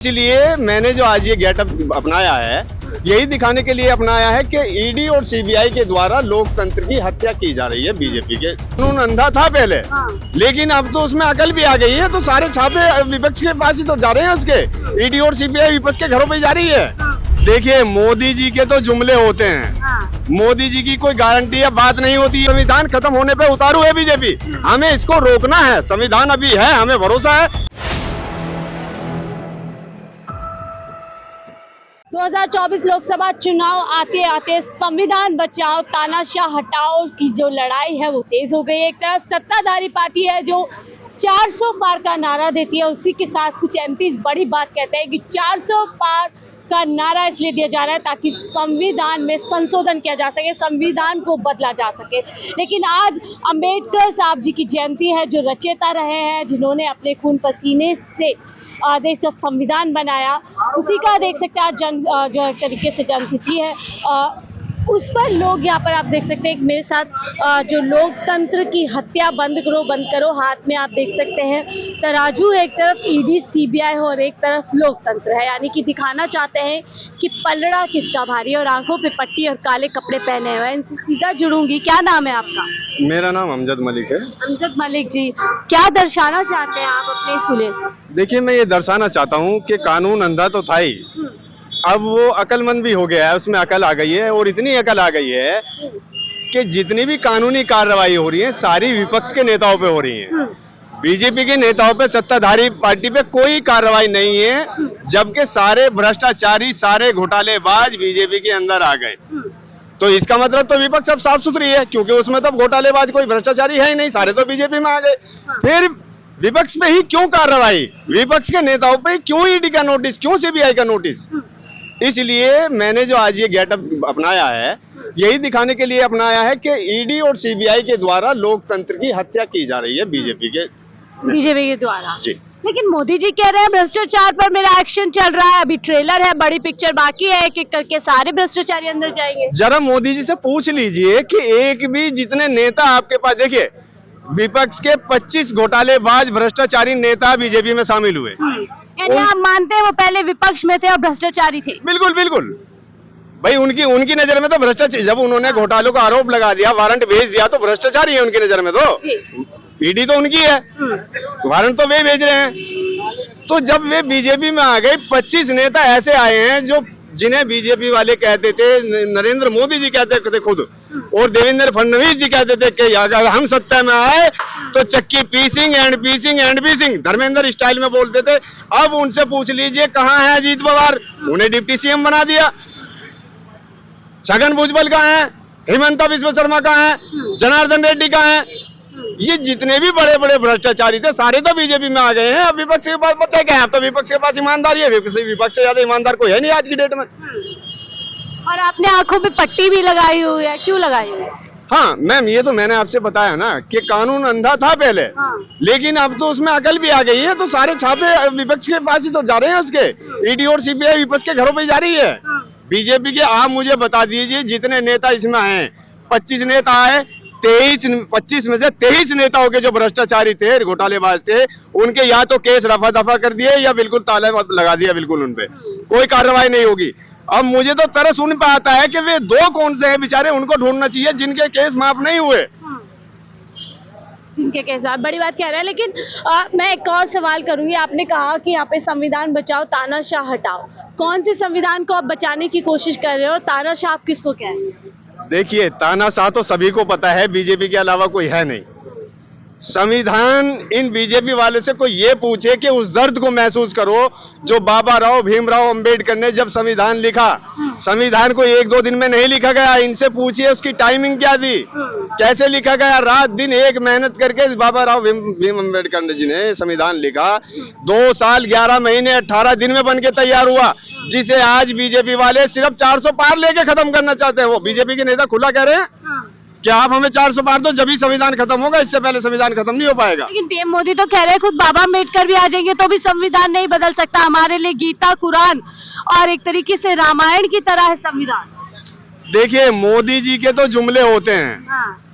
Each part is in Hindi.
इसलिए मैंने जो आज ये गेटअप अपनाया है, यही दिखाने के लिए अपनाया है कि ईडी और सीबीआई के द्वारा लोकतंत्र की हत्या की जा रही है बीजेपी के। कानून अंधा था पहले, लेकिन अब तो उसमें अकल भी आ गई है, तो सारे छापे विपक्ष के पास ही तो जा रहे हैं उसके। ईडी और सीबीआई विपक्ष के घरों पे जा रही है। देखिए, मोदी जी के तो जुमले होते हैं, मोदी जी की कोई गारंटी या बात नहीं होती। संविधान खत्म होने पे उतारू है बीजेपी, हमें इसको रोकना है। संविधान अभी है, हमें भरोसा है। 2024 लोकसभा चुनाव आते आते संविधान बचाओ तानाशाह हटाओ की जो लड़ाई है वो तेज हो गई है। एक तरफ सत्ताधारी पार्टी है जो 400 पार का नारा देती है, उसी के साथ कुछ एमपीज बड़ी बात कहते हैं कि 400 पार का नारा इसलिए दिया जा रहा है ताकि संविधान में संशोधन किया जा सके, संविधान को बदला जा सके। लेकिन आज अंबेडकर साहब जी की जयंती है, जो रचयिता रहे हैं, जिन्होंने अपने खून पसीने से देश का संविधान बनाया, उसी का देख सकते हैं जो एक तरीके से जन्मतिथि है, उस पर लोग यहाँ पर आप देख सकते हैं मेरे साथ जो लोकतंत्र की हत्या बंद करो हाथ में आप देख सकते हैं तराजू है। एक तरफ ईडी सीबीआई और एक तरफ लोकतंत्र है, यानी कि दिखाना चाहते हैं कि पलड़ा किसका भारी है। और आंखों पे पट्टी और काले कपड़े पहने हुए हैं। इनसे सीधा जुड़ूंगी। क्या नाम है आपका? मेरा नाम अमजद मलिक है। अमजद मलिक जी, क्या दर्शाना चाहते हैं आप अपने इस हुलिये से? देखिए, मैं ये दर्शाना चाहता हूँ कि कानून अंधा तो था ही, अब वो अकलमंद भी हो गया है, उसमें अकल आ गई है। और इतनी अकल आ गई है कि जितनी भी कानूनी कार्रवाई हो रही है सारी विपक्ष के नेताओं पे हो रही है। बीजेपी के नेताओं पे, सत्ताधारी पार्टी पे कोई कार्रवाई नहीं है, जबकि सारे भ्रष्टाचारी, सारे घोटालेबाज बीजेपी के अंदर आ गए। तो इसका मतलब तो विपक्ष अब साफ सुथरी है, क्योंकि उसमें तो घोटालेबाज कोई भ्रष्टाचारी है ही नहीं, सारे तो बीजेपी में आ गए। फिर विपक्ष पे ही क्यों कार्रवाई, विपक्ष के नेताओं पे क्यों ईडी का नोटिस, क्यों सीबीआई का नोटिस? इसलिए मैंने जो आज ये गेटअप अपनाया है, यही दिखाने के लिए अपनाया है कि ईडी और सीबीआई के द्वारा लोकतंत्र की हत्या की जा रही है बीजेपी के द्वारा जी। लेकिन मोदी जी कह रहे हैं भ्रष्टाचार पर मेरा एक्शन चल रहा है, अभी ट्रेलर है, बड़ी पिक्चर बाकी है, एक एक करके सारे भ्रष्टाचारी अंदर जाएंगे। जरा मोदी जी से पूछ लीजिए कि एक भी जितने नेता आपके पास, देखिए विपक्ष के 25 घोटालेबाज भ्रष्टाचारी नेता बीजेपी में शामिल हुए। यानी आप मानते हैं वो पहले विपक्ष में थे और भ्रष्टाचारी थे? बिल्कुल बिल्कुल भाई, उनकी नजर में तो भ्रष्टाचार, जब उन्होंने घोटालों का आरोप लगा दिया, वारंट भेज दिया, तो भ्रष्टाचारी है उनकी नजर में। तो ईडी तो उनकी है, वारंट तो वे भेज रहे हैं। तो जब वे बीजेपी में आ गए, 25 नेता ऐसे आए हैं जो जिन्हें बीजेपी वाले कहते थे, नरेंद्र मोदी जी कहते थे खुद, और देवेंद्र फडणवीस जी कहते थे कि अगर हम सत्ता में आए तो चक्की पीसिंग एंड पीसिंग एंड पीसिंग, धर्मेंद्र स्टाइल में बोलते थे। अब उनसे पूछ लीजिए कहाँ है अजीत पवार, उन्हें डिप्टी सीएम बना दिया। छगन भुजबल कहाँ है, हिमंता बिस्वा शर्मा कहाँ है, जनार्दन रेड्डी कहाँ है? ये जितने भी बड़े बड़े भ्रष्टाचारी थे सारे तो बीजेपी में आ गए हैं। अब विपक्ष के पास बचा क्या है? अब तो विपक्ष के पास ईमानदारी है, विपक्ष से ज्यादा ईमानदार कोई है नहीं आज की डेट में। और आपने आंखों पे पट्टी भी लगाई हुई है, क्यों लगाई हुई है? हाँ मैम, ये तो मैंने आपसे बताया ना कि कानून अंधा था पहले, लेकिन अब तो उसमें अकल भी आ गई है, तो सारे छापे विपक्ष के पास ही तो जा रहे हैं उसके। ईडी और सीबीआई विपक्ष के घरों पे जा रही है। बीजेपी के आप मुझे बता दीजिए जितने नेता इसमें आए, 25 नेता आए, 25 में से 23 नेताओं के जो भ्रष्टाचारी थे, घोटालेबाज थे, उनके या तो केस रफा दफा कर दिए या बिल्कुल ताला लगा दिया, बिल्कुल उनपे कोई कार्रवाई नहीं होगी। अब मुझे तो तरस उन पे आता है कि वे दो कौन से हैं बेचारे, उनको ढूंढना चाहिए जिनके केस माफ नहीं हुए। इनके केस बड़ी बात कह रहे हैं। लेकिन मैं एक और सवाल करूंगी। आपने कहा कि यहाँ पे संविधान बचाओ तानाशाह हटाओ, कौन से संविधान को आप बचाने की कोशिश कर रहे हो? तानाशाह आप किसको कह रहे हैं? देखिए, तानाशाह तो सभी को पता है, बीजेपी के अलावा कोई है नहीं। संविधान इन बीजेपी वाले से कोई ये पूछे कि उस दर्द को महसूस करो जो बाबा राव भीमराव अंबेडकर ने जब संविधान लिखा, संविधान को 1-2 दिन में नहीं लिखा गया। इनसे पूछिए उसकी टाइमिंग क्या थी, कैसे लिखा गया, रात दिन एक मेहनत करके बाबा राव भीम अंबेडकर जी ने संविधान लिखा। 2 साल 11 महीने 18 दिन में बन के तैयार हुआ, जिसे आज बीजेपी वाले सिर्फ 400 पार लेके खत्म करना चाहते हैं। वो बीजेपी के नेता खुला कह रहे हैं कि आप हमें 400 पार दो, जब ही संविधान खत्म होगा, इससे पहले संविधान खत्म नहीं हो पाएगा। लेकिन पीएम मोदी तो कह रहे हैं खुद बाबा अम्बेडकर भी आ जाएंगे तो भी संविधान नहीं बदल सकता। हमारे लिए गीता, कुरान और एक तरीके से रामायण की तरह है संविधान। देखिए मोदी जी के तो जुमले होते हैं,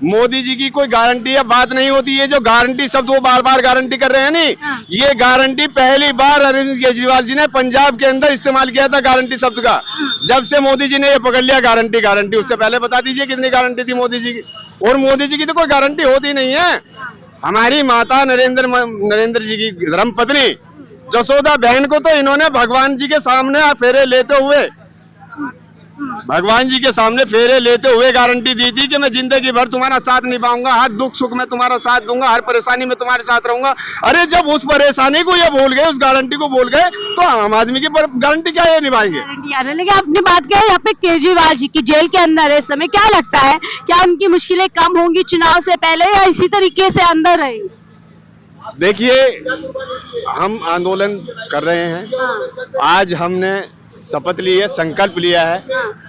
मोदी जी की कोई गारंटी या बात नहीं होती है। जो गारंटी शब्द वो बार बार गारंटी कर रहे हैं नहीं, ये गारंटी पहली बार अरविंद केजरीवाल जी ने पंजाब के अंदर इस्तेमाल किया था गारंटी शब्द का, जब से मोदी जी ने ये पकड़ लिया गारंटी गारंटी। उससे पहले बता दीजिए कितनी गारंटी थी मोदी जी की। और मोदी जी की तो कोई गारंटी होती नहीं है। हमारी माता नरेंद्र जी की धर्मपत्नी जसोदा बहन को तो इन्होंने भगवान जी के सामने फेरे लेते हुए गारंटी दी थी कि मैं जिंदगी भर तुम्हारा साथ निभाऊंगा, हर दुख सुख में तुम्हारा साथ दूंगा, हर परेशानी में तुम्हारे साथ रहूंगा। अरे जब उस परेशानी को ये भूल गए, उस गारंटी को भूल गए, तो आम आदमी की गारंटी क्या ये निभाएंगे? लेकिन आपने बात किया यहाँ पे केजरीवाल जी की जेल के अंदर है इस समय, क्या लगता है क्या उनकी मुश्किलें कम होंगी चुनाव से पहले या इसी तरीके से अंदर रहेंगी? देखिए हम आंदोलन कर रहे हैं, आज हमने शपथ ली है, संकल्प लिया है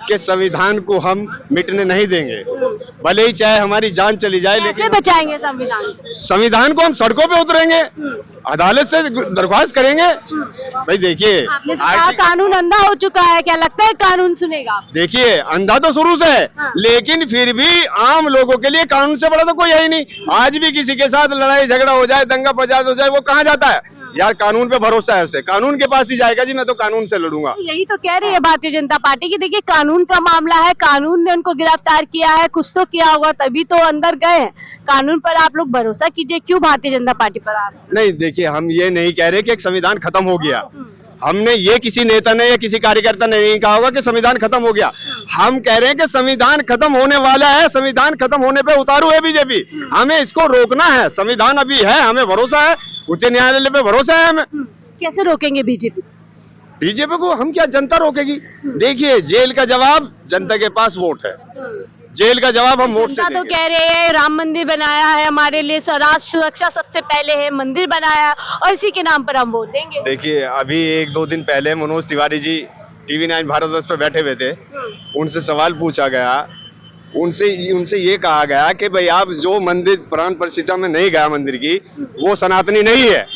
कि संविधान को हम मिटने नहीं देंगे, भले ही चाहे हमारी जान चली जाए। कैसे बचाएंगे संविधान? संविधान को हम सड़कों पे उतरेंगे, अदालत से दरख्वास्त करेंगे। भाई देखिए आपने तो कहा कानून अंधा हो चुका है, क्या लगता है कानून सुनेगा? देखिए अंधा तो शुरू से है, लेकिन फिर भी आम लोगों के लिए कानून से बड़ा तो कोई है ही नहीं। आज भी किसी के साथ लड़ाई झगड़ा हो जाए, दंगा फसाद हो जाए, वो कहाँ जाता है? यार कानून पे भरोसा है उसे, कानून के पास ही जाएगा जी, मैं तो कानून से लड़ूंगा। यही तो कह रही है भारतीय जनता पार्टी की। देखिए कानून का मामला है, कानून ने उनको गिरफ्तार किया है, कुछ तो किया होगा तभी तो अंदर गए हैं। कानून पर आप लोग भरोसा कीजिए, क्यों भारतीय जनता पार्टी पर आप? नहीं देखिए हम ये नहीं कह रहे कि एक संविधान खत्म हो गया, हमने ये किसी नेता ने या किसी कार्यकर्ता ने नहीं कहा होगा कि संविधान खत्म हो गया। हम कह रहे हैं कि संविधान खत्म होने वाला है, संविधान खत्म होने पे उतारू है बीजेपी, हमें इसको रोकना है। संविधान अभी है, हमें भरोसा है, उच्च न्यायालय पे भरोसा है हमें। कैसे रोकेंगे बीजेपी? बीजेपी को हम क्या, जनता रोकेगी। देखिए जेल का जवाब जनता के पास वोट है, जेल का जवाब हम वोट से तो कह रहे हैं राम मंदिर बनाया है हमारे लिए, राष्ट्र सुरक्षा सबसे पहले है, मंदिर बनाया और इसी के नाम पर हम वोट देंगे। देखिए अभी 1-2 दिन पहले मनोज तिवारी जी TV9 भारतवर्ष पे बैठे हुए थे, उनसे सवाल पूछा गया, उनसे ये कहा गया कि भाई आप जो मंदिर प्राण प्रतिष्ठा में नहीं गया मंदिर की, वो सनातनी नहीं है।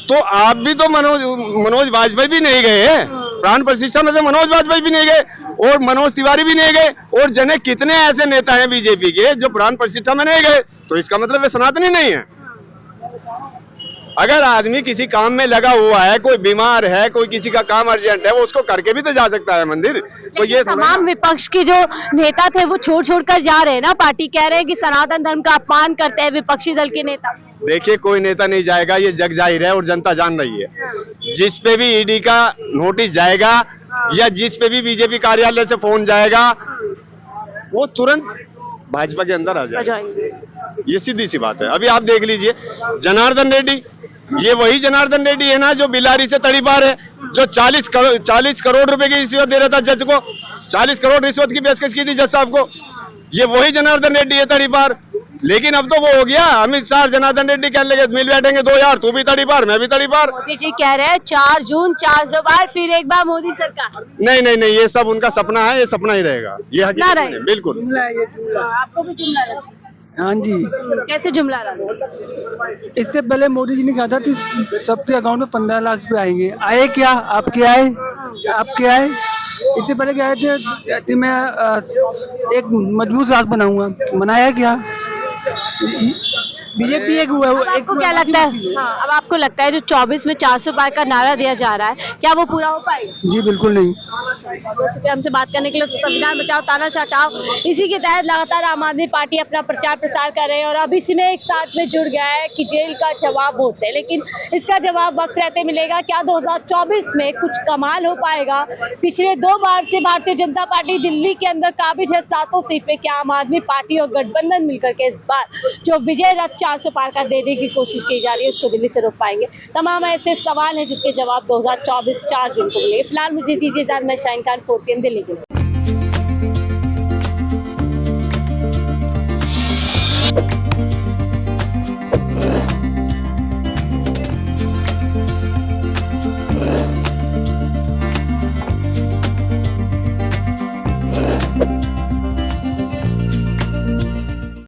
तो आप भी तो मनोज वाजपेयी भी नहीं गए हैं प्राण प्रतिष्ठा में, से मनोज वाजपेयी भी नहीं गए और मनोज तिवारी भी नहीं गए, और जने कितने ऐसे नेता हैं बीजेपी के जो प्राण प्रतिष्ठा में नहीं गए, तो इसका मतलब वे सनातनी नहीं है। अगर आदमी किसी काम में लगा हुआ है, कोई बीमार है, कोई किसी का काम अर्जेंट है, वो उसको करके भी तो जा सकता है मंदिर। तो ये तमाम विपक्ष के जो नेता थे वो छोड़ कर जा रहे हैं ना, पार्टी कह रहे हैं कि सनातन धर्म का अपमान करते हैं विपक्षी दल के नेता। देखिए कोई नेता नहीं जाएगा, ये जग जाहिर है और जनता जान रही है। जिस पे भी ईडी का नोटिस जाएगा या जिस पे भी बीजेपी कार्यालय से फोन जाएगा, वो तुरंत भाजपा के अंदर आ जाएंगे। ये सीधी सी बात है। अभी आप देख लीजिए जनार्दन रेड्डी, ये वही जनार्दन रेड्डी है ना जो बिलारी से तड़ीपार है, जो 40 करोड़ रुपए की रिश्वत दे रहा था जज को, 40 करोड़ रिश्वत की पेशकश की थी जज साहब को। ये वही जनार्दन रेड्डी है तड़ीपार। लेकिन अब तो वो हो गया, अमित शाह जनार्दन रेड्डी कहने लगे मिल बैठेंगे 2 यार, तू भी तड़ीपार मैं भी तड़ीपार। मोदी जी कह रहे हैं 4 जून 400 बार फिर एक बार मोदी सरकार। नहीं ये सब उनका सपना है, ये सपना ही रहेगा, ये हकीकत नहीं है। बिल्कुल आपको भी जुमला लगा? हाँ जी। कैसे जुमला लगा? इससे पहले मोदी जी ने कहा था कि सबके अकाउंट में 15 लाख रुपए आएंगे, आए क्या? आपके आए? आपके आए? इससे पहले क्या आए थे कि मैं एक मजबूत राष्ट्र बनाऊंगा, बनाया क्या? बीजेपी एक हुआ। आपको क्या लगता है? हाँ, अब आपको लगता है जो 24 में 400 पार का नारा दिया जा रहा है, क्या वो पूरा हो पाएगा? जी बिल्कुल नहीं। हमसे बात करने के लिए तो संविधान बचाओ तानाशाह हटाओ, इसी के तहत लगातार आम आदमी पार्टी अपना प्रचार प्रसार कर रहे हैं और अब इसी में एक साथ में जुड़ गया है कि जेल का जवाब वोट से। लेकिन इसका जवाब वक्त रहते मिलेगा। क्या 2024 में कुछ कमाल हो पाएगा? पिछले 2 बार से भारतीय जनता पार्टी दिल्ली के अंदर काबिज है 7 सीट पे। क्या आम आदमी पार्टी और गठबंधन मिलकर के इस बार जो विजय रथ 400 पार का देने की कोशिश की जा रही है उसको दिल्ली से रोक पाएंगे? तमाम ऐसे सवाल हैं जिसके जवाब 2024 4 जून को मिलेंगे। फिलहाल मुझे दीजिए इजाजत, मैं शाहीन खान 4 PM दिल्ली के लिए।